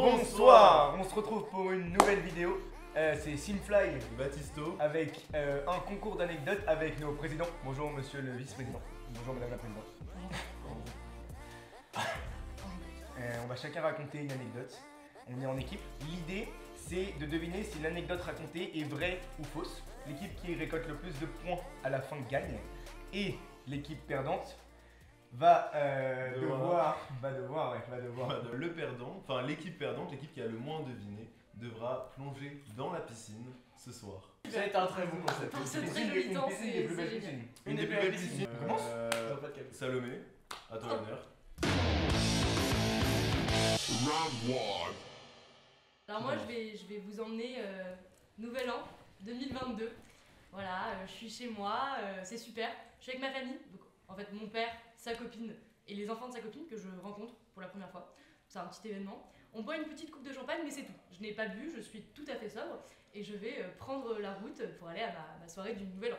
Bonsoir, on se retrouve pour une nouvelle vidéo. C'est Simfly Baptisto avec un concours d'anecdotes avec nos présidents. Bonjour monsieur le vice-président. Bonjour madame la présidente. On va chacun raconter une anecdote. On est en équipe. L'idée c'est de deviner si l'anecdote racontée est vraie ou fausse. L'équipe qui récolte le plus de points à la fin gagne. Et l'équipe perdante va devoir. Le perdant, enfin l'équipe perdante, l'équipe qui a le moins deviné, devra plonger dans la piscine ce soir. Ça a été un très bon concept. Pour cette très jolie temps, c'est des plus belles génial. piscines. Une des plus belles piscines. On commence Salomé, à ton honneur. Alors moi je vais vous emmener Nouvel An 2022. Voilà, je suis chez moi, c'est super. Je suis avec ma famille, donc en fait mon père, sa copine et les enfants de sa copine que je rencontre pour la première fois. C'est un petit événement. On boit une petite coupe de champagne mais c'est tout. Je n'ai pas bu, je suis tout à fait sobre et je vais prendre la route pour aller à ma soirée du Nouvel An.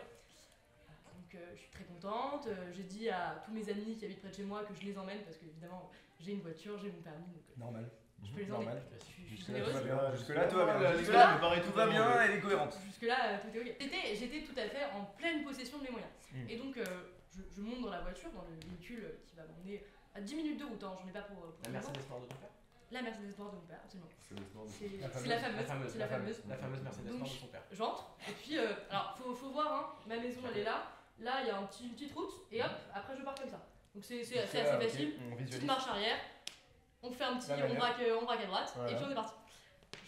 Donc je suis très contente, j'ai dit à tous mes amis qui habitent près de chez moi que je les emmène parce que évidemment j'ai une voiture, j'ai mon permis donc Normal. je peux les emmener. Normal. Je suis Jusque-là tout va généreuse. bien. Jusque-là tout va bien. Jusque-là, me paraît Tout va bien, elle est cohérente. Jusque-là, tout est ok. J'étais tout à fait en pleine possession de mes moyens. Et donc, je monte dans la voiture, dans le véhicule qui va m'emmener à 10 minutes de route. Hein. J'en ai pas pour La Mercedes Sport de ton père. La Mercedes Sport de mon père, absolument. C'est le sport de- C'est la fameuse. C'est la fameuse. La fameuse Mercedes Donc, Sport de son père. J'entre, et puis, alors, faut voir, hein, ma maison, elle est là. Là, il y a une petite route, et hop, après, je pars comme ça. Donc, c'est assez facile. On Petite visualise. marche arrière, on fait un petit, La manœuvre. on braque à droite, Voilà. et puis on est parti.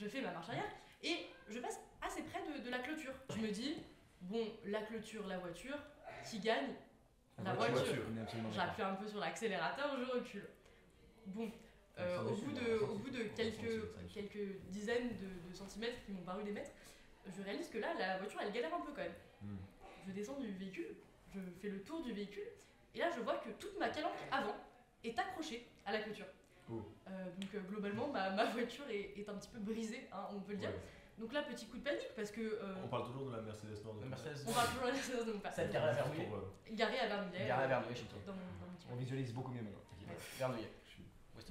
Je fais ma marche arrière, et je passe assez près de la clôture. Je me dis, bon, la clôture, la voiture, qui gagne? La voiture. On est absolument J'appuie un peu sur l'accélérateur, je recule. Bon, au bout de quelques dizaines de centimètres qui m'ont paru des mètres, je réalise que là, la voiture, elle galère un peu quand même. Je descends du véhicule, je fais le tour du véhicule, et là, je vois que toute ma calanque avant est accrochée à la clôture. Oh. Donc globalement, ma voiture est un petit peu brisée, hein, on peut le dire. Ouais. Donc là, petit coup de panique, parce que... On parle toujours de la Mercedes Sport de La ton père. Mercedes on parle toujours de la Mercedes de mon père. Ça te carré à Vernouillet. Garé à Vernouillet. Garé à Vernouillet chez toi. Dans mon petit On visualise beaucoup mieux maintenant. Vernouillet.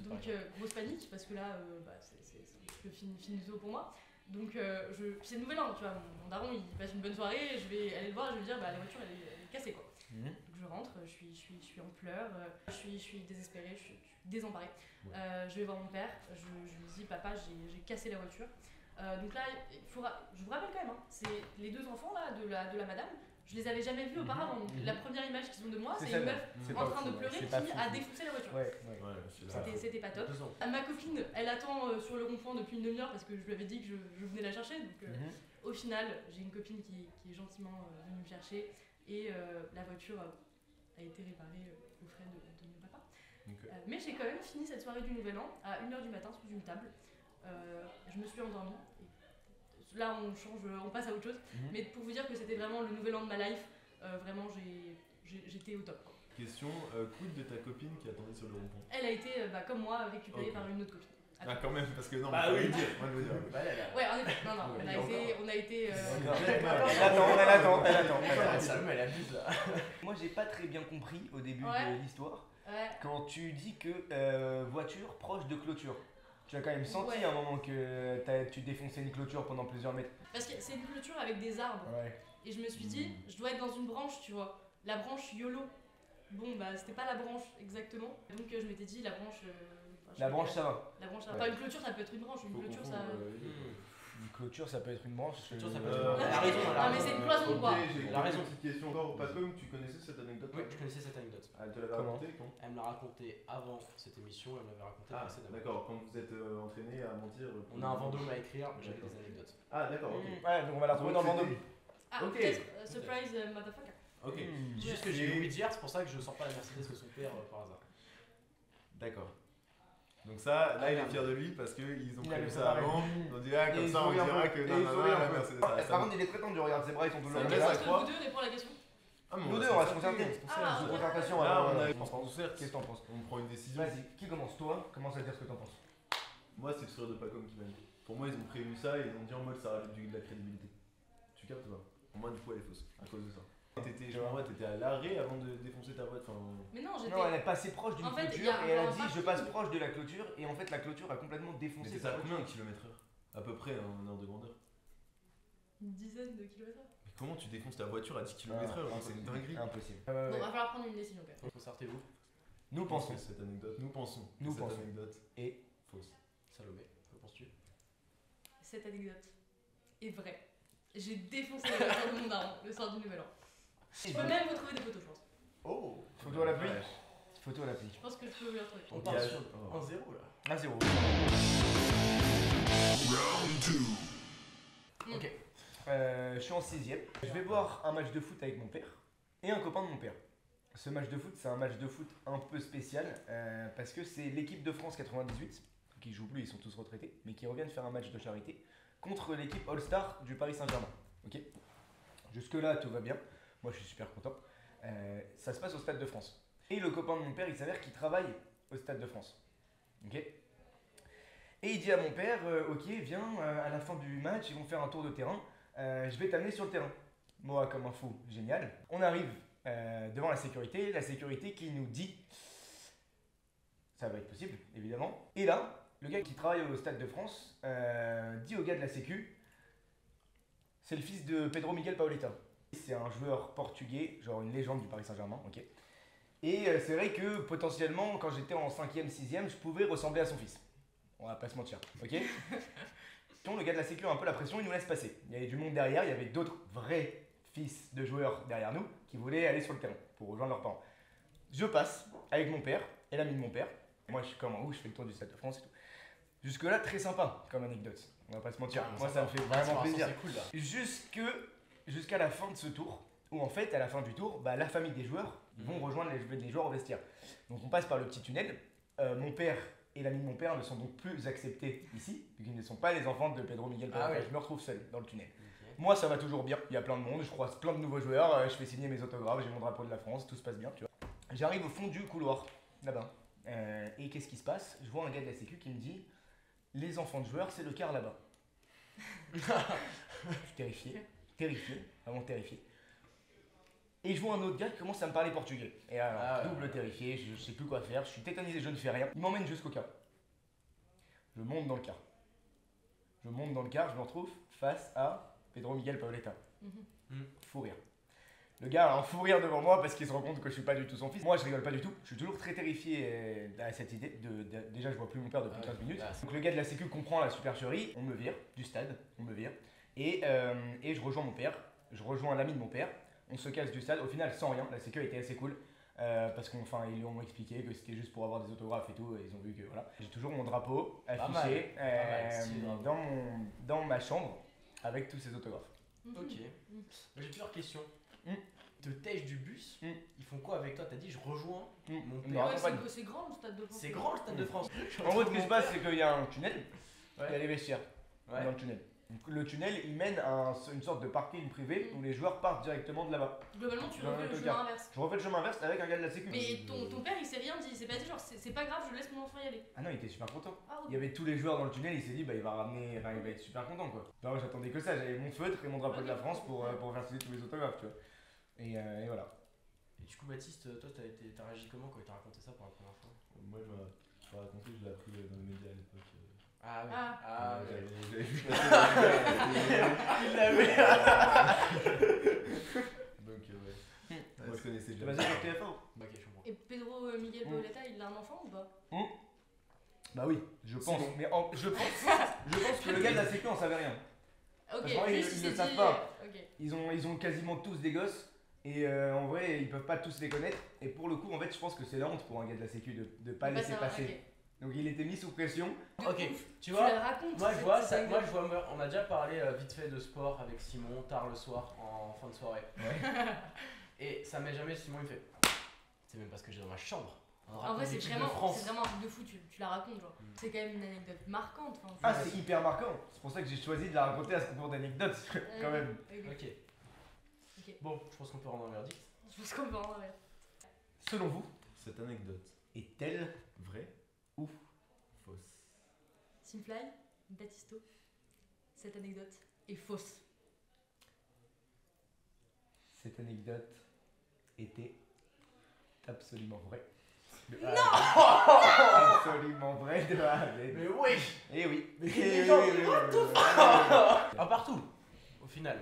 Donc grosse panique parce que là c'est un petit peu finito pour moi. Donc c'est le nouvel an, tu vois, mon daron il passe une bonne soirée, je vais aller le voir et je vais lui dire bah la voiture elle est cassée quoi. Donc je rentre, je suis en pleurs, je suis désespérée, je suis désemparée. Je vais voir mon père, je lui dis papa j'ai cassé la voiture. Donc là je vous rappelle quand même, hein, c'est les deux enfants là de la madame. Je les avais jamais vus auparavant, donc la première image qu'ils ont de moi, c'est une meuf en train de pleurer qui a défoncé la voiture. Ouais. C'était pas top. Ma copine, elle attend sur le rond-point depuis une demi-heure parce que je lui avais dit que je venais la chercher. Donc au final, j'ai une copine qui est gentiment venue me chercher et la voiture a été réparée aux frais de mon papa. Mais j'ai quand même fini cette soirée du Nouvel An à 1h du matin sous une table. Je me suis endormie. Là on passe à autre chose, mais pour vous dire que c'était vraiment le nouvel an de ma life, vraiment j'étais au top quoi. Question, quid de ta copine qui attendait sur le rond-point? Elle a été comme moi récupérée par une autre copine. Ah quand même, parce que non, Bah faut oui. le dire, moi je veux dire. Ouais en effet, non, on a été Elle attend. Salomé elle abuse là. Moi j'ai pas très bien compris au début Ouais. de l'histoire ouais. quand tu dis que voiture proche de clôture. Tu as quand même senti Ouais. à un moment que tu défonçais une clôture pendant plusieurs mètres. Parce que c'est une clôture avec des arbres. Ouais. Et je me suis dit, je dois être dans une branche, tu vois. La branche YOLO. Bon, bah, c'était pas la branche exactement. Donc, je m'étais dit, la branche. La branche ça va. La branche, ça va. Ouais. Enfin, une clôture, ça peut être une branche. Une Faut clôture, ça. confondre, Une clôture ça peut être une branche. Clôture, ça peut Euh, être. Elle a raison, elle a Non, mais raison. c'est une cloison, quoi. Ok, j'ai Elle a raison. une petite question encore. Pascom, tu connaissais cette anecdote? Oui, je connaissais cette anecdote. Elle te l'avait Comment racontée quand? Elle me l'a raconté avant cette émission, elle me l'avait raconté Ah, précédemment. d'accord, quand vous êtes entraîné à mentir. On a un Vendôme à écrire, j'avais des anecdotes. Ah, d'accord, ok. Ouais, donc on va la retrouver dans le Vendôme. Ah, Ok. peut-être. Surprise, motherfucker. Ok. C'est juste que j'ai oublié hier, c'est pour ça que je sors pas la Mercedes de son père par hasard. D'accord. Donc ça, là il est fier de lui parce qu'ils ont Il prévu avait ça préparé. avant. Ils ont dit ah Et comme il ça on sourit un dira peu. que Et il nanana, sourit un la peu. Mercedes. Par contre il est très tendu, regarde ses bras ils sont toujours Ça là. me laisse à Est-ce que croire. vous deux répondez à la question? Ah, mais Nous on deux va on va se se concerter. Ah, Sous ok. concertation. Là alors, on a je une pense. concert, Qu'est-ce que t'en penses? on prend une décision. Vas-y, qui commence? Toi, commence à dire ce que t'en penses. Moi c'est le sourire de Pacom qui m'a dit. Pour moi ils ont prévu ça et ils ont dit en mode ça rajoute de la crédibilité. Tu captes ou pas? Pour moi du coup elle est fausse à cause de ça. T'étais à l'arrêt avant de défoncer ta boîte. Mais non, j'étais. Non, elle est passée proche d'une En fait, clôture il y a et elle a un dit je parking. passe proche de la clôture et en fait la clôture a complètement Mais défoncé. t'étais à combien de kilomètres/heure à peu près en heure de grandeur? Une dizaine de kilomètres. Mais comment tu défonces ta voiture à 10 km/h? C'est une dinguerie. Impossible. Bon, va falloir prendre une décision quand même. Concertez-vous. Nous pensons. Cette anecdote, nous pensons. que Nous cette pensons. anecdote Et fausse. Salomé, que penses-tu? Cette anecdote est vraie. J'ai défoncé la voiture de mon daron le soir du nouvel an. Je peux même retrouver des photos, je pense. Oh, photo à l'appui. vache. Photo à l'appui. Je pense que je peux lui retrouver. On part sur Oh. 1-0 là. 1-0. Ok. Je suis en 6ème. Je vais voir un match de foot avec mon père et un copain de mon père. Ce match de foot, c'est un match de foot un peu spécial parce que c'est l'équipe de France 98 qui joue plus, ils sont tous retraités, mais qui reviennent faire un match de charité contre l'équipe All-Star du Paris Saint-Germain. Ok. Jusque-là, tout va bien. Moi, je suis super content. Ça se passe au Stade de France. Et le copain de mon père, il s'avère qu'il travaille au Stade de France. Ok. Et il dit à mon père, ok, viens, à la fin du match, ils vont faire un tour de terrain. Je vais t'amener sur le terrain. Moi, comme un fou, génial. On arrive devant la sécurité qui nous dit, ça va être possible, évidemment. Et là, le gars qui travaille au Stade de France dit au gars de la sécu, c'est le fils de Pedro Miguel Paoletta. C'est un joueur portugais, genre une légende du Paris Saint-Germain, ok. Et c'est vrai que potentiellement, quand j'étais en 5ème, 6ème, je pouvais ressembler à son fils. On va pas se mentir, ok. Le gars de la sécu a un peu la pression, il nous laisse passer. Il y avait du monde derrière, il y avait d'autres vrais fils de joueurs derrière nous qui voulaient aller sur le terrain pour rejoindre leurs parents. Je passe avec mon père et l'ami de mon père. Moi, je suis comme un ouf, je fais le tour du Stade de France et tout. Jusque-là, très sympa comme anecdote. On va pas se mentir. Moi, ça me fait vraiment plaisir. C'est cool là. Jusqu'à la fin de ce tour, où en fait, à la fin du tour, bah, la famille des joueurs vont rejoindre les joueurs au vestiaire. Donc, on passe par le petit tunnel. Mon père et l'ami de mon père ne sont donc plus acceptés ici, puisqu'ils ne sont pas les enfants de Pedro Miguel Paoletta. Ah ouais. Je me retrouve seul dans le tunnel. Ok. Moi, ça va toujours bien. Il y a plein de monde, je croise plein de nouveaux joueurs, je fais signer mes autographes, j'ai mon drapeau de la France, tout se passe bien, tu vois. J'arrive au fond du couloir, là-bas. Et qu'est-ce qui se passe? Je vois un gars de la sécu qui me dit les enfants de joueurs, c'est le quart là-bas. Je suis terrifié, vraiment terrifié. Et je vois un autre gars qui commence à me parler portugais. Et alors, Ah ouais. double terrifié, je sais plus quoi faire, je suis tétanisé, je ne fais rien. Il m'emmène jusqu'au car. Je monte dans le car. Je me retrouve face à Pedro Miguel Paoletta. Fou rire. Le gars a un fou rire devant moi parce qu'il se rend compte que je suis pas du tout son fils. Moi, je rigole pas du tout. Je suis toujours très terrifié à cette idée déjà, je vois plus mon père depuis 15 minutes. Donc le gars de la sécu comprend la supercherie. On me vire du stade, et je rejoins mon père. Je rejoins l'ami de mon père. On se casse du stade. Au final, sans rien. La sécu a été assez cool. Parce qu'ils lui ont expliqué que c'était juste pour avoir des autographes et tout, et ils ont vu que voilà. J'ai toujours mon drapeau affiché dans ma chambre avec tous ces autographes. Ok. Moi, j'ai plusieurs questions. Mm. Te tèches du bus, Mm. ils font quoi avec toi? T'as dit je rejoins mon Non. père. Ouais, accompagne. c'est grand le Stade de France. C'est grand le Stade de France. En gros, ce qui se passe, c'est qu'il y a un tunnel, il y a Ouais. les vestiaires Ouais. dans le tunnel. Donc, le tunnel, il mène à une sorte de parking privé où les joueurs partent directement de là-bas. Globalement, tu Dans refais le le chemin car. inverse. Je refais le chemin inverse avec un gars de la sécu. Mais ton père, il s'est rien dit. Il s'est pas dit genre, c'est pas grave, je laisse mon enfant y aller. Ah non, il était super content. Ah, Il y avait tous les joueurs dans le tunnel, il s'est dit bah il va être super content quoi. Bah moi j'attendais que ça, j'avais mon feutre et mon drapeau de la France pour faire signer tous mes autographes, tu vois. Et voilà. Et du coup, Baptiste, toi, t'as réagi comment quand il t'a raconté ça pour la première fois? Moi, je m'ai raconté, je l'ai appris dans les médias à l'époque. Ah ouais. Ah. ouais. J'avais vu passer. Il l'avait. Donc, ouais. Moi, je connaissais Tu déjà. vas sur TF1? Bah, ok, je comprends. Et Pedro Miguel Paoletta, il a un enfant ou pas? Bah oui, je pense. bon. Mais je pense que le gars de la sécu en savait rien. Ok, Parce qu'en vrai, juste, ils il ne s'est savent dit, pas. Ok. Ils ont quasiment tous des gosses. Et en vrai, ils peuvent pas tous les connaître. Et pour le coup, en fait, je pense que c'est la honte pour un gars de la sécu de pas laisser savoir, passer. ok. Donc il était mis sous pression. De Ok, ouf. tu Tu vois, la racontes. moi je cette- vois, cette ça, moi anecdote. je vois, on a déjà parlé vite fait de sport avec Simon tard le soir en fin de soirée. Et ça m'est jamais, Simon il me fait, c'est même pas ce que j'ai dans ma chambre. En vrai, c'est L'équipe de vraiment France. un truc de fou, tu la racontes, genre. C'est quand même une anecdote marquante. Enfin, Ah, c'est hyper marquant. C'est pour ça que j'ai choisi de la raconter à ce concours d'anecdotes, quand même. Ok. Ok. Bon, je pense qu'on peut rendre un verdict. Je pense qu'on peut en ouais. Selon vous, Cette anecdote, est-elle vraie ou fausse? Simfly, Baptisto, cette anecdote est fausse. Cette anecdote était absolument vraie. Non Absolument vrai de A à Z. Mais oui. Eh oui. Mais Eh les oui, gens, oui, oui, what oui, the oui, fuck oui. Un partout, au final.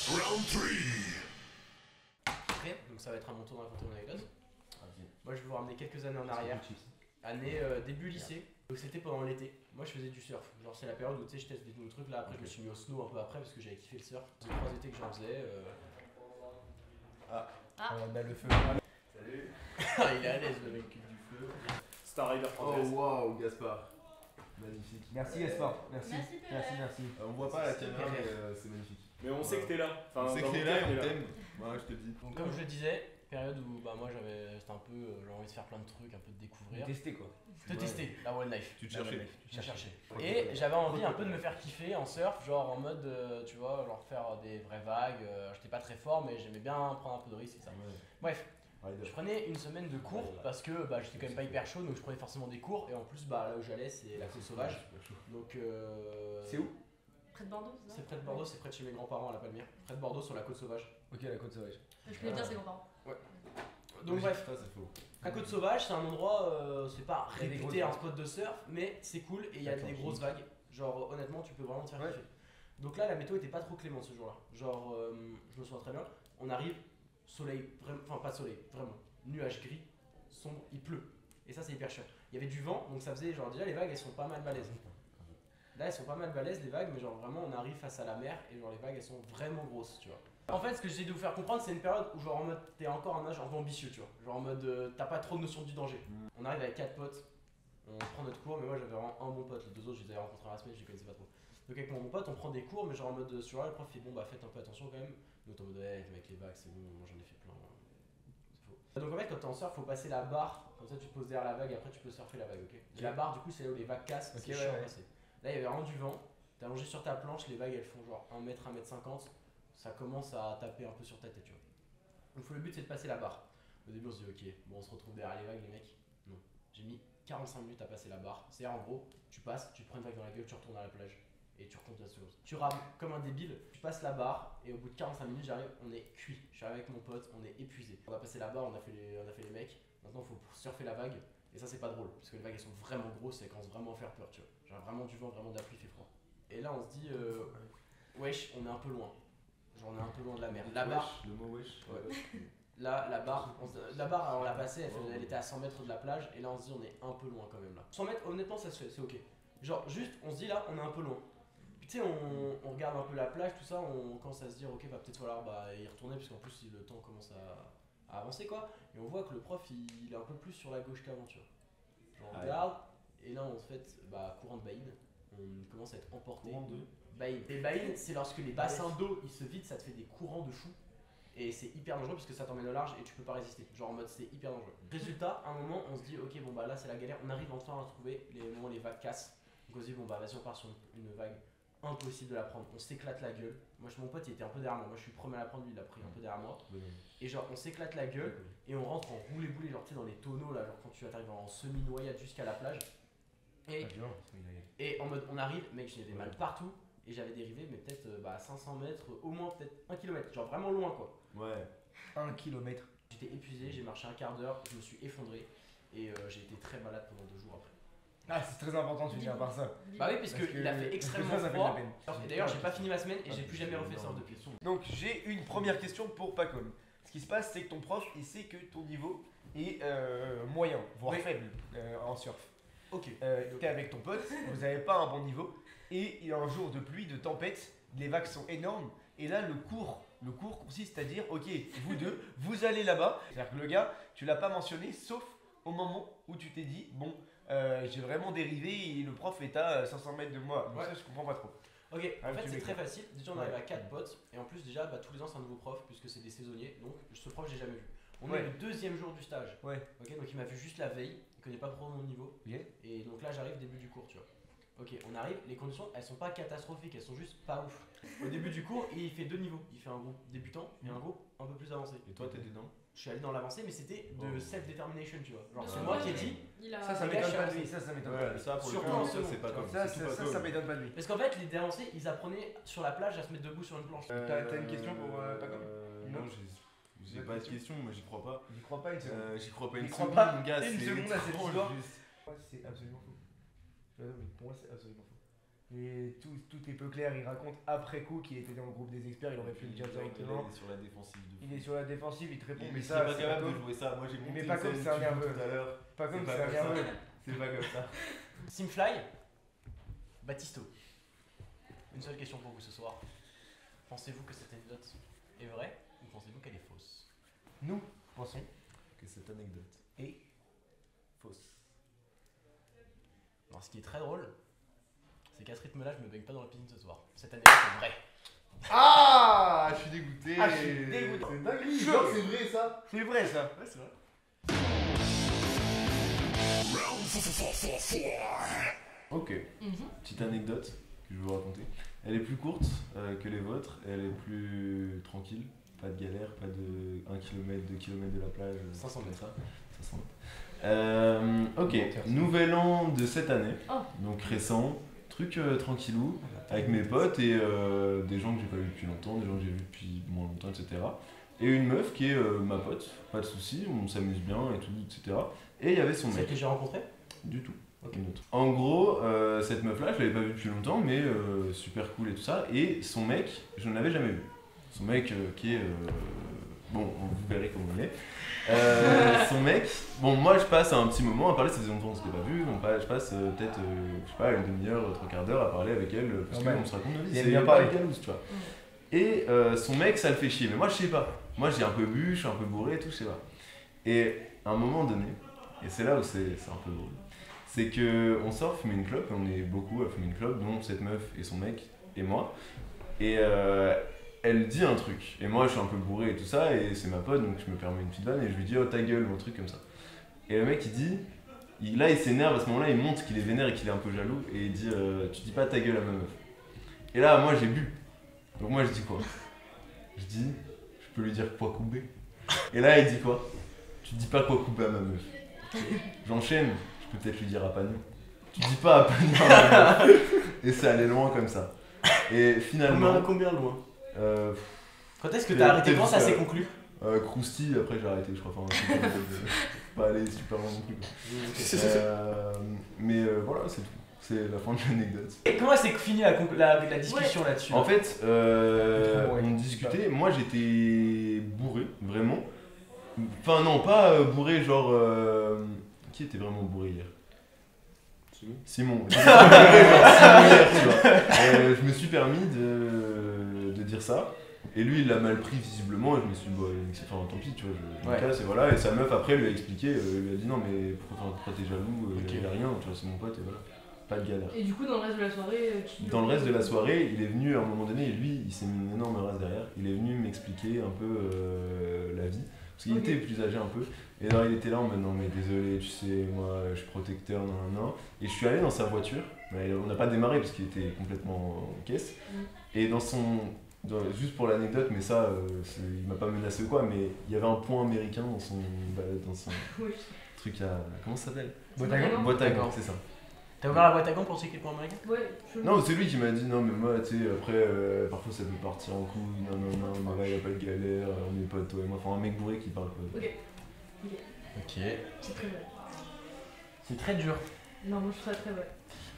Round 3. Prêt. Donc ça va être à mon tour de raconter mon anecdote. Moi je vais vous ramener quelques années en arrière. Année début lycée. Donc c'était pendant l'été. Moi je faisais du surf. Genre c'est la période où tu sais je teste des nouveaux trucs. Là après je me suis mis au snow un peu après parce que j'avais kiffé le surf. C'est 3 étés que j'en faisais. On a le feu. Salut. Il est à l'aise le mec du feu. C'est un rider Oh français. waouh, Gaspard. Magnifique. Merci Gaspard. Merci. Merci, Pérez. Merci, merci. On voit pas la caméra, mais c'est magnifique. Mais on sait que t'es là. Enfin, On sait dans que t'es mon là cas, et on t'aime. Ouais, je te le dis. Donc comme je le disais, période où bah moi c'était un peu j'ai envie de faire plein de trucs, un peu de découvrir. Tester quoi. De tester la One Life. Tu te La One cherchais. Life. Je cherchais. Et j'avais envie un peu de me faire kiffer en surf, genre en mode, tu vois, genre faire des vraies vagues. J'étais pas très fort, mais j'aimais bien prendre un peu de risques et ça. Bref, je prenais une semaine de cours parce que bah, j'étais quand même pas hyper chaud, donc je prenais forcément des cours. Et en plus, bah, là où j'allais, c'est la côte sauvage. Donc, C'est où? Près de Bordeaux, c'est ça? C'est près de Bordeaux, c'est près de chez mes grands-parents à la Palmyre. Près de Bordeaux sur la côte sauvage. Ok, la côte sauvage. Je connais bien ses grands-parents. Donc, bref, Ça c'est faux. la côte sauvage, c'est un endroit, c'est pas Il y a des réputé grosses un spot de surf, mais c'est cool et il y a D'accord, des grosses vagues. Genre, honnêtement, tu peux vraiment te faire Ouais. kiffer. Donc là, la météo était pas trop clémente ce jour-là. Genre, je me souviens très bien, on arrive, soleil, enfin pas de soleil, vraiment, nuage gris, sombre, il pleut. Et ça, c'est hyper chiant. Il y avait du vent, donc ça faisait, genre, déjà les vagues elles sont pas mal balèzes. Là, elles sont pas mal balèzes les vagues, mais genre vraiment, on arrive face à la mer et genre les vagues elles sont vraiment grosses, tu vois. En fait, ce que j'essaie de vous faire comprendre, c'est une période où genre en mode t'es encore un âge un peu ambitieux, tu vois. Genre en mode t'as pas trop de notion du danger. On arrive avec 4 potes, on prend notre cours, mais moi j'avais vraiment un bon pote, les deux autres je les avais rencontrés à la semaine, je les connaissais pas trop. Donc avec mon bon pote, on prend des cours, mais genre en mode sur là, le prof fait bon bah faites un peu attention quand même. Nous t'es en mode ouais, avec les vagues, c'est bon, moi j'en ai fait plein. C'est faux. Donc en fait, quand t'es en surf, faut passer la barre, comme ça tu te poses derrière la vague et après tu peux surfer la vague, ok. Et la barre, du coup, c'est là où les vagues cassent, Ok, c'est ouais, chiant à ouais. passer. Là, il y avait vraiment du vent, t'es allongé sur ta planche, les vagues elles font genre 1 mètre, 1 mètre 50, ça commence à taper un peu sur ta tête, tu vois. Donc le but c'est de passer la barre. Au début on se dit ok, bon on se retrouve derrière les vagues les mecs. Non, j'ai mis 45 minutes à passer la barre. C'est-à-dire en gros, tu passes, tu te prends une vague dans la gueule, tu retournes à la plage et tu recomptes la chose. Tu rames comme un débile, tu passes la barre et au bout de 45 minutes j'arrive, on est cuit. Je suis avec mon pote, on est épuisé. On a passé la barre, on a fait les mecs. Maintenant il faut surfer la vague et ça c'est pas drôle parce que les vagues elles sont vraiment grosses et elles commencent vraiment à faire peur, tu vois. Genre vraiment du vent, vraiment de la pluie, il fait froid. Et là on se dit wesh, on est un peu loin. Genre on est un peu loin de la mer. La barre, Le mot wesh. Ouais. Là, la barre, on l'a passée, elle était à 100 mètres de la plage, et là on se dit on est un peu loin quand même là. 100 mètres, honnêtement, ça se fait, c'est ok. Genre, juste, on se dit là, on est un peu loin. Puis tu sais, on regarde un peu la plage, tout ça, on commence à se dire ok, va peut-être falloir y retourner, parce qu'en plus le temps commence à avancer quoi. Et on voit que le prof il est un peu plus sur la gauche qu'avant, tu vois. Genre, on regarde, et là en fait, courant de Baïd, on commence à être emporté. Courant de. Baïd. Et Baïd, c'est lorsque les bassins d'eau ils se vident, ça te fait des courants de fou. Et c'est hyper dangereux parce que ça t'emmène au large et tu peux pas résister. Genre en mode c'est hyper dangereux. Résultat, à un moment on se dit ok bon bah là c'est la galère, on arrive enfin à trouver les moments où les vagues cassent. Donc on se dit bon bah vas-y on part sur une vague, impossible de la prendre, on s'éclate la gueule. Moi mon pote il était un peu derrière moi, je suis le premier à la prendre, lui il a pris un peu derrière moi. Et genre on s'éclate la gueule et on rentre en roulé-boulé genre tu sais dans les tonneaux là, genre quand tu arrives en semi-noyade jusqu'à la plage. Et en mode on arrive, mec j'ai des mal partout. Et j'avais dérivé mais peut-être 500 mètres, au moins peut-être 1 km, genre vraiment loin quoi. Ouais. 1 km. J'étais épuisé, j'ai marché un quart d'heure, je me suis effondré et j'ai été très malade pendant 2 jours après. Ah, c'est très important, tu dis à part ça. Bah oui, parce qu'il a fait extrêmement ça fait de froid. la peine. Et d'ailleurs, j'ai pas fini ma semaine et j'ai plus jamais refait ça depuis. Donc, j'ai une première question pour Pacom. Ce qui se passe, c'est que ton prof, il sait que ton niveau est moyen, voire Oui. faible en surf. Ok. T'es avec ton pote, vous n'avez pas un bon niveau, et il y a un jour de pluie, de tempête, les vagues sont énormes, et là le cours consiste à dire ok, vous deux, vous allez là-bas. C'est-à-dire que le gars, tu l'as pas mentionné, sauf au moment où tu t'es dit bon, j'ai vraiment dérivé et le prof est à 500 mètres de moi. Donc Ouais. ça, je comprends pas trop. Ok, Ah, en fait tu c'est m'écoutes. très facile. Déjà, on Ouais. arrive à 4 potes et en plus, déjà, tous les ans c'est un nouveau prof puisque c'est des saisonniers. Donc, ce prof, j'ai jamais vu. On Ouais. est le 2e jour du stage. Ouais. Ok, donc il m'a vu juste la veille, il connaît pas trop mon niveau. Ok. Et donc là, j'arrive début du cours, tu vois. Ok, on arrive, les conditions elles sont pas catastrophiques, elles sont juste pas ouf. Au début du cours, il fait 2 niveaux. Il fait un groupe débutant et un groupe un peu plus avancé. Et toi, t'es dedans? Je suis allé dans l'avancé, mais c'était de Oh. self-determination, tu vois. Genre, Non, c'est non, moi non, qui ai mais dit. il a... Ça les gars, m'étonne je pas de suis lui, ça m'étonne pas Ouais, de lui. ça pour le Surtout coup, en ça second, c'est pas tu comme vois. c'est tout pas Ça comme. m'étonne pas de lui. Parce qu'en fait, les avancés, ils apprenaient sur la plage à se mettre debout sur une planche. T'as une question pour Paco? Une Non, autre? j'ai Une pas de autre question, moi j'y crois pas. J'y crois pas une seconde. J'y crois pas J'y une crois seconde, pas mon gars, une c'est seconde à cette trop histoire. juste. Pour moi, c'est absolument faux. Pour moi, c'est absolument faux. Et tout est peu clair. Il raconte après coup qu'il était dans le groupe des experts. Il aurait pu le dire directement. Il est sur la défensive. Il est sur la défensive, il te répond. Mais Mais il ça, pas c'est capable pas de jouer ça. Moi j'ai monté Mais pas une comme scène c'est un YouTube nerveux. tout à l'heure. pas comme c'est c'est pas un comme ça. nerveux. C'est pas comme ça. Simfly, Baptisto. Une seule question pour vous ce soir. Pensez-vous que cette anecdote est vraie ou pensez-vous qu'elle est fausse? Nous pensons Que cette anecdote et fausse. Alors, ce qui est très drôle, c'est qu'à ce rythme-là, je me baigne pas dans la piscine ce soir. Cette anecdote est vraie. Ah, je suis dégoûté. Ah, je suis dégoûté. C'est dingue. Chaud. Genre, c'est vrai ça. c'est vrai ça. Ouais, c'est vrai. Ok. Mhm. Petite anecdote que je vais vous raconter. Elle est plus courte que les vôtres. Elle est plus tranquille. Pas de galère, pas de 1 km, 2 km de la plage. 500 comme mètres. ça. 500 mètres. Ok, nouvel an de cette année. Oh. Donc récent. Truc tranquillou. Avec mes potes et des gens que j'ai pas vu depuis longtemps, des gens que j'ai vu depuis moins longtemps, etc. Et une meuf qui est ma pote. Pas de soucis, on s'amuse bien et tout, etc. Et il y avait son Celle mec. que j'ai rencontrée? Du tout. Ok. Une autre. En gros, cette meuf-là, je l'avais pas vue depuis longtemps, mais super cool et tout ça. Et son mec, je ne l'avais jamais vu. Son mec qui est... bon, vous verrez comment il est. Son mec... Bon, moi, je passe un petit moment à parler, ça faisait longtemps qu'on s'était pas vu. Je passe peut-être, je sais pas, une demi-heure, 3/4 d'heure à parler avec elle, parce Normal. qu'on se raconte nos vies. Il aime C'est bien pas parler. le galouse, tu vois. Et son mec, ça le fait chier. Mais moi, je sais pas. Moi, j'ai un peu bu, je suis un peu bourré et tout, je sais pas. Et à un moment donné, et c'est là où c'est un peu drôle, c'est que on sort fumer une clope, et on est beaucoup à fumer une clope, dont cette meuf et son mec et moi. Et elle dit un truc. Et moi, je suis un peu bourré et tout ça, et c'est ma pote, donc je me permets une petite vanne et je lui dis oh ta gueule ou un truc comme ça. Et le mec il dit, là il s'énerve, à ce moment-là il montre qu'il est vénère et qu'il est un peu jaloux, et il dit tu dis pas ta gueule à ma meuf. Et là moi j'ai bu. Donc moi je dis quoi? Je dis je peux lui dire quoi couper. Et là il dit quoi? Tu dis pas quoi couper à ma meuf. J'enchaîne, je peux peut-être lui dire à Pagnon. Tu dis pas à Pagnon à ma meuf. Et ça allait loin comme ça. Et finalement. Combien loin? Euh, Quand est-ce que peut- t'as arrêté? peut-être Quand ça s'est jusqu'à- conclu? Krusty, après j'ai arrêté, je crois. Enfin, un truc pas aller super loin non plus. Quoi. Mais voilà, c'est tout. C'est la fin de l'anecdote. Et comment s'est finie la discussion là-dessus? En fait, Ouais. on discutait. Moi j'étais bourré, vraiment. Enfin, non, pas bourré, genre. Qui était vraiment bourré hier? Simon. J'étais bourré, genre Simon hier, tu vois. Je me suis permis de dire ça. Et lui, il l'a mal pris visiblement, et je me suis dit, bon, enfin, tant pis, tu vois, je me Ouais. casse, et voilà. Et sa meuf, après, lui a expliqué, lui a dit, non, mais pourquoi t'es jaloux, Ok. il y a rien, tu vois, c'est mon pote, et voilà. Pas de galère. Et du coup, dans le reste de la soirée, Dans le reste de la soirée, il est venu à un moment donné, et lui, il s'est mis une énorme race derrière, il est venu m'expliquer un peu la vie, parce qu'il Ok. était plus âgé un peu, et alors il était là en mode, non mais désolé, tu sais, moi je suis protecteur, non, et je suis allé dans sa voiture, mais on n'a pas démarré parce qu'il était complètement en caisse, et juste pour l'anecdote, mais ça, il m'a pas menacé ou quoi, mais il y avait un point américain dans son Oui. truc à... Comment ça s'appelle? Boîte à gants. Boîte à gants, D'accord. c'est ça. T'as ouvert la boîte à gants pour checker le point américain? Ouais, je... Non, c'est lui qui m'a dit non, mais moi, tu sais, après, parfois ça peut partir en couille, non, mais là, y a pas de galère, on est potes, toi et moi. Enfin, un mec bourré qui parle pas. Ok, Ok. c'est très vrai. C'est très dur. Non, moi je trouve ça très vrai.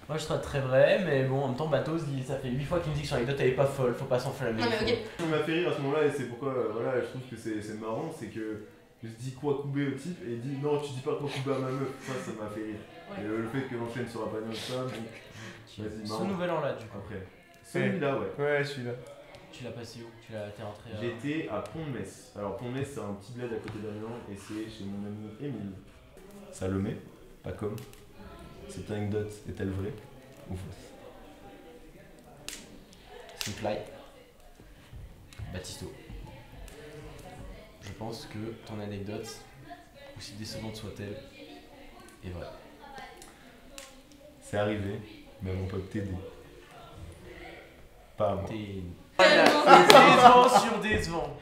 Moi je serais très vrai, mais bon, en même temps, Batos, ça fait 8 fois qu'il me dit que son anecdote elle est pas folle, faut pas s'enflammer. Non, mais ok. Ce qui m'a fait rire à ce moment-là, et c'est pourquoi, voilà, je trouve que c'est marrant, c'est que je dis quoi couper au type, et il dit non, tu dis pas quoi couper à ma meuf. Ça m'a fait rire. Ouais. Et le fait que l'enchaîne sur la panneau et ça, bon, vas-y, Ce marrant. nouvel an là, du coup, Après. Celui-là, ouais. Ouais, celui-là. tu l'as passé où? T'es rentré à... J'étais à Pont-de-Metz. Alors Pont-de-Metz c'est un petit bled à côté d'Amiens et c'est chez mon ami Émile. Salomé, pas comme. Cette anecdote est-elle vraie ou fausse? Simfly. Baptisto. Je pense que ton anecdote, aussi décevante soit-elle, est vraie. C'est arrivé Mais mon pote TD. Pas à moi. Décevant sur décevant.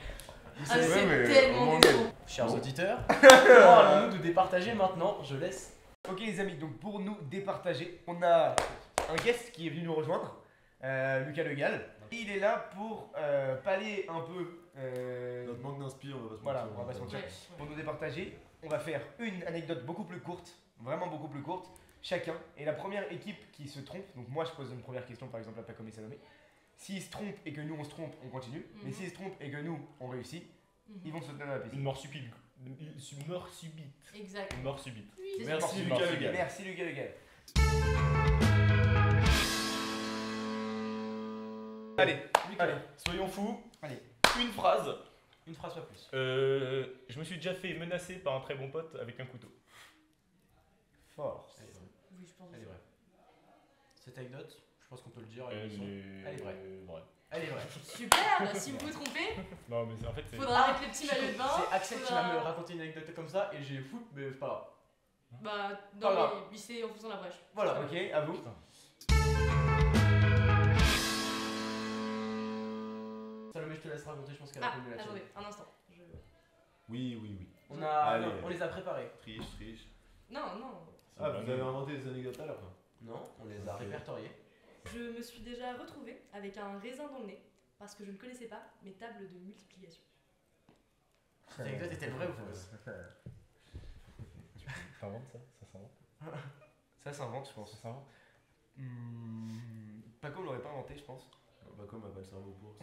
Vous Ah, savez, c'est mais tellement au moins, décevant. chers auditeurs, allons-nous de départager maintenant. Je laisse. Ok les amis, donc pour nous départager, on a un guest qui est venu nous rejoindre, Lucas Le Gall. Il est là pour pallier un peu Notre manque d'inspiration, on va pas se voilà, mentir. on va pas se mentir. Ouais, Pour ouais. nous départager, on va faire une anecdote beaucoup plus courte, vraiment beaucoup plus courte, chacun. Et la première équipe qui se trompe, donc moi je pose une première question par exemple à Pacom et Salomé. S'ils se trompent et que nous on se trompe, on continue. Mais Mhm. s'ils se trompent et que nous on réussit, Mhm. ils vont se donner dans la piscine. Une mort subite. Une mort subite. Exact. Une mort subite. C'est Merci parti. Lucas Le Gall. Merci Lucas Le Gall. Allez, allez. Soyons fous. Allez. Une phrase. Une phrase pas plus. Je me suis déjà fait menacer par un très bon pote avec un couteau. Fort. Elle est vraie. Oui, je pense. Elle est vraie. Cette anecdote, je pense qu'on peut le dire. à Elle l'émission. Elle est vraie. vraie. Elle est vraie. Super. Si vous vous trompez, Non, mais en fait, c'est. faudra mettre les petits maillots de bain. C'est Axel qui faudra- va me raconter une anecdote comme ça et j'ai foutu, mais c'est pas grave. Bah, Pas non, grave. mais c'est en faisant la brèche. Voilà. Ok, à vous. Putain. Salomé, je te laisse raconter, je pense qu'elle a Ah, connu la tienne. attendez, un instant. Oui, oui, oui. Allez. Allez. On les a préparés. Triche, triche. Non, non. C'est Ah, une vous bonne- avez inventé des anecdotes à l'heure là. Non, on les a Ok. répertoriés. Je me suis déjà retrouvée avec un raisin dans le nez parce que je ne connaissais pas mes tables de multiplication. Cette anecdote est-elle vraie ou fausse? T'inventes ça? Ça s'invente? Ça s'invente, je pense. Ça s'invente? Paco l'aurait pas inventé, je pense. Bah, comme on n'a pas le cerveau pour.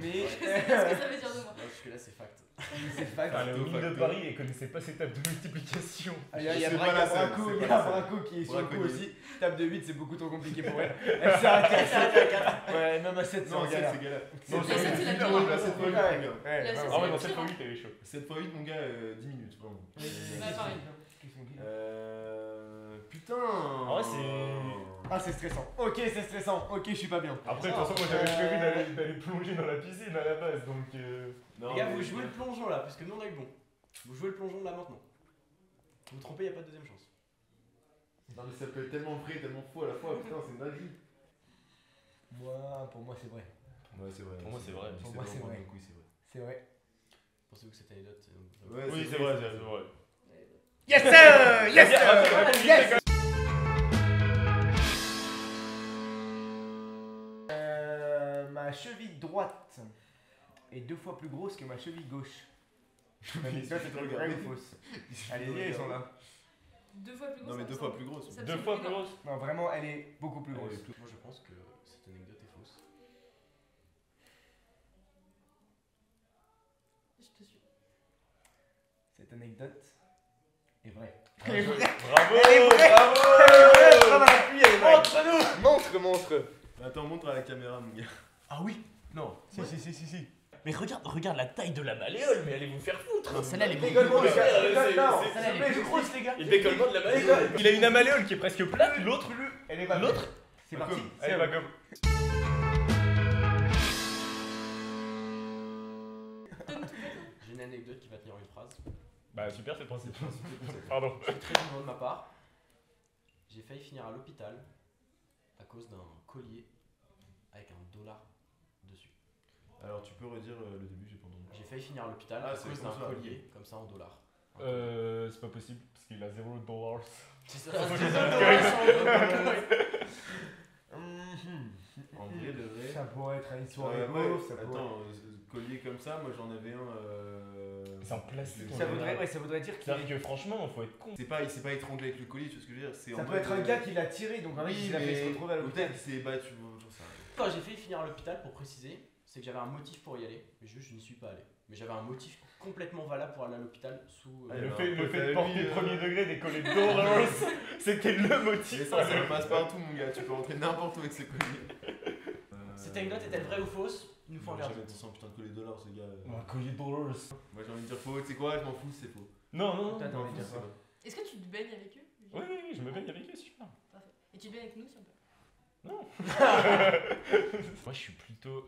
Mais Je sais pas ce que ça veut dire de moi. Là, jusque-là, c'est fact. c'est fact. Elle est au milieu de facto. Paris et connaissait pas ses tables de multiplication. Ah, il y a C'est pas Braco, la seule, c'est il y pas a la seule. Braco qui est sur le coup Braconnier. aussi. Table de 8, c'est beaucoup trop compliqué pour elle. Elle s'est arrêtée à 7. Ouais, même à 7, c'est Non, en 7 galère. c'est galère. Non, La 7, c'est la pire. La 7 fois 8, mon Ouais, gars. ouais, La vraiment. 7, Ah ouais, c'est dans pire, 7 fois hein. 8, elle est chaud. 7 fois 8, mon gars, 10 minutes, vraiment. Ouais, pareil. Putain. En vrai, c'est. Ah, c'est stressant. Ok, c'est stressant. Ok, je suis pas bien. Après, de toute façon, moi j'avais prévu d'aller plonger dans la piscine à la base, donc. Non, Les gars, mais- vous jouez le plongeon là, puisque nous on a eu bon. Vous jouez le plongeon là maintenant. Vous vous trompez, il n'y a pas de deuxième chance. Non, mais ça peut être tellement vrai, tellement faux à la fois. Putain, c'est une dinguerie. Pour moi, c'est vrai. Ouais, c'est vrai. Pour moi, c'est vrai. Pour moi, c'est vrai. Donc, oui, c'est vrai. C'est vrai. Pensez-vous que cette anecdote c'est. Ouais, Oui, c'est vrai, c'est vrai. Yes, sir! Yes, sir! Yes! Ma cheville droite est 2 fois plus grosse que ma cheville gauche. L'anecdote est vraie ou fausse? Allez-y, ils sont là. 2 fois plus grosse. Non, mais ça 2 me fois semble- plus grosse. ça me 2 semble fois plus énorme. grosse. Non, vraiment, elle est beaucoup plus grosse. Moi je pense que cette anecdote est fausse. Je te suis. Cette anecdote est vraie. Bravo! Elle est vraie. Bravo! Comme à l'appui, elle est vraie. Montre-nous! Montre, montre. Attends, montre à la caméra, mon gars. Ah oui? Non. Si. Mais regarde la taille de la malléole, mais allez vous faire foutre! Non, celle-là elle est Décolle-moi, beaucoup plus Lucas, grosse. décolle, non. c'est- Celle-là elle est plus grosse, les gars. Et le décollement de la malléole! Il a une amalléole qui est presque plate, l'autre. Elle est pas L'autre? C'est parti. Allez, va comme. J'ai une anecdote qui va tenir une phrase. Bah super, c'est le principe. Pardon. C'est très mignon de ma part. J'ai failli finir à l'hôpital à cause d'un collier avec $1 dessus. Alors, tu peux redire le début, j'ai pas entendu. J'ai failli finir à l'hôpital Ah, à c'est cause comme d'un ça, collier comme ça en $. C'est pas possible, parce qu'il a $0. C'est ça. En vrai, de vrai. Ça pourrait être une soirée Ouais, grosse, ça pourrait- attends, collier comme ça, moi j'en avais un. C'est en plastique. Ça voudrait dire qu'il C'est-à-dire que franchement, faut être con. Il s'est pas étranglé avec le collier, tu vois ce que je veux dire? C'est Ça en peut mode, être un gars qui l'a tiré, donc en fait, Oui, il a fait se mais retrouver à l'hôpital. peut-être qu'il s'est battu, j'en sais rien. Quand j'ai failli finir à l'hôpital, pour préciser, c'est que j'avais un motif pour y aller, mais juste je n'y suis pas allé. Mais j'avais un motif complètement valable pour aller à l'hôpital sous. Ouais, Le bah, fait, un peu de à porter lui, premier degré des collets $, c'était le Mais motif. ça passe partout, mon gars, tu peux rentrer n'importe où avec ce collier. Cette anecdote est-elle vraie ou fausse? Il nous faut un Jamais verdict. 200 putain de collier $, ce gars. Un collier $. Moi j'ai envie de dire faux, tu sais quoi, je m'en fous, c'est faux. Non, non, T'as non. envie de dire c'est quoi? vrai. Est-ce que tu te baignes avec eux? Oui, je me baigne avec eux, super. Parfait. Et tu te baignes avec nous si on peut? Moi, je suis plutôt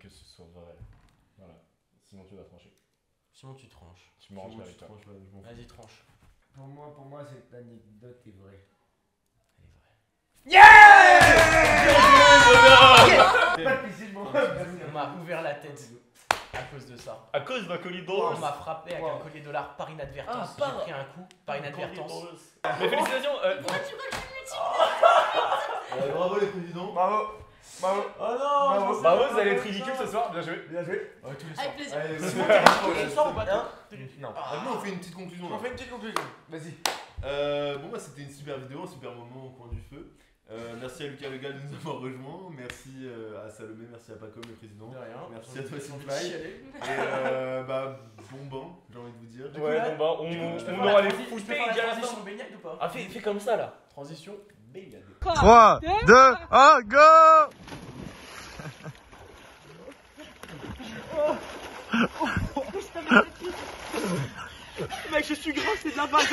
que ce soit vrai. Voilà. Sinon, tu dois trancher. Sinon tu tranches. Tu me ranges Moi, avec je toi. tranche, ouais, je m'en fous. Vas-y, tranche. Pour moi, cette anecdote est vraie. Elle est vraie. Pas de piscine, je m'en On m'a ouvert la tête à cause de ça. À cause d'un colis d'or. On m'a frappé avec un collier dollar par inadvertance. Ah, par- J'ai pris un coup par inadvertance. Mais félicitations. Pourquoi tu crois que je suis inutile? Bravo les présidents. Bravo. Bravo. Oh non Bravo. Bravo, vous allez être ridicule ce soir. Bien joué. Bien joué. Avec plaisir. Allez, C'est vas-y. bon, t'as les soirs ou pas toi Non. Maintenant, on fait une petite conclusion. On là. fait une petite conclusion. Vas-y. Bon, bah, c'était une super vidéo, un super moment au coin du feu. Merci à Lucas Legal de nous avoir rejoints. Merci à Salomé, merci à Paco, le président. De rien. Merci à toi, J'ai envie de Simplay. chialer. Et bah, bon banc, j'ai envie de vous dire. Ouais, là, bon bah, Je peux on faire aura la les transi- full je peux faire page la à la transition fin. baignade ou pas Ah, fais comme ça là. Transition baignade. 3, 2, 1, go! Mec, je suis grand, c'est de la base.